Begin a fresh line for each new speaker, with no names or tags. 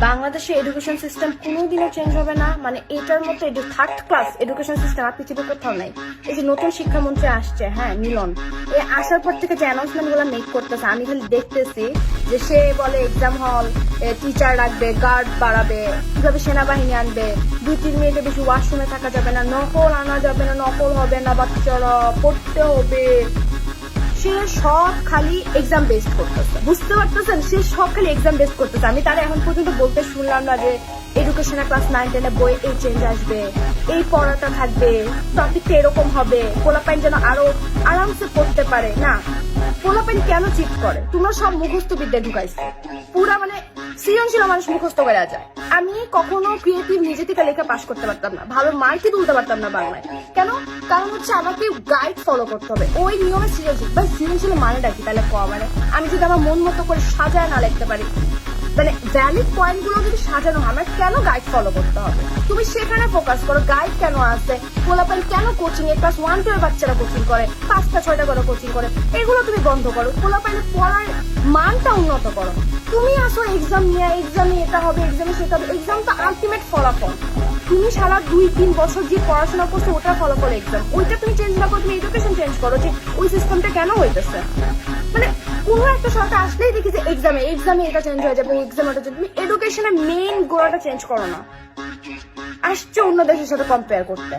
বাংলাদেশে education system কোনোদিনও change হবে না, মানে এটার মতো থার্ড ক্লাস এডুকেশন সিস্টেম আর পৃথিবীর কোথাও নাই। এই যে নতুন শিক্ষামন্ত্রী আসছে, হ্যাঁ মিলন, এই আসার পর থেকে যে অ্যানাউন্সমেন্ট গুলো মেক করতেছে, আমি খালি দেখতেছি যে সে বলে এক্সাম হল, টিচার রাখবে, গার্ড বাড়াবে, কিভাবে সেনাবাহিনী আনবে, 2-3 মিনিটে বেশি ওয়াশরুমে থাকা যাবে না, নকল আনা যাবে না, নকল হবে না, বাচ্চারা পড়তে হবে। সে সব খালি এক্সাম বেসড করতেছে, বুঝতে পারতেছেন? সে সব খালি এক্সাম বেসড করতেছে। আমি তারা এখন পর্যন্ত বলতে শুনলাম না যে এডুকেশনের ক্লাস 9-10 বই এই চেঞ্জ আসবে, এই পড়াটা থাকবে, টপিকটা এরকম হবে, পোলাপাইন যেন আরো আরামসে পড়তে পারে। না, পোলাপাইন কেন চিট করে? তোমরা সব মুখস্থ বিদ্যা ঢুকাইছো, পুরা মানে সৃজনশীল মানুষ মুখস্থ করে যায়। আমি কখনো ক্রিয়েটিভ নিজে থেকে লেখা পাস করতে পারতাম না, ভালো মার্কই তুলতে পারতাম না বাংলায়। কেন? কারণ হচ্ছে আমাকে গাইড ফলো করতে হবে, ওই নিয়মে সৃজনশীল। বা সৃজনশীল মানেটা কি তাহলে? মানে আমি যদি আমার মন মতো করে সাজায় না লিখতে পারি, মানে ভ্যালিড পয়েন্ট গুলো যদি সাজানো হয়, আমার কেন গাইড ফলো করতে হবে? তুমি সেখানে ফোকাস করো, গাইড কেন আছে, পোলাপাইন কেন কোচিং এ, ক্লাস 1-2 বাচ্চারা কোচিং করে, 5টা-6টা করে কোচিং করে, এগুলো তুমি বন্ধ করো। পোলাপাইনের পড়ার মানটা উন্নত করো। তুমি আসো এক্সাম নিয়ে, এক্সামে এটা হবে, এক্সামে সেটা হবে। এক্সাম তো আলটিমেট ফলাফল। তুমি সারা 2-3 বছর যে পড়াশোনা করছো ওটার ফলাফল এক্সাম। ওইটা তুমি চেঞ্জ না করো, তুমি এডুকেশন চেঞ্জ করো যে ওই সিস্টেমটা কেন হইতেছে। মানে কোনো একটা সরকার আসলেই দেখি যে এক্সামে এটা চেঞ্জ হয়ে যাবে, এক্সাম ওটা চেঞ্জ। তুমি এডুকেশনের মেইন গোড়াটা চেঞ্জ করো না, আসছে অন্য দেশের সাথে কম্পেয়ার করতে।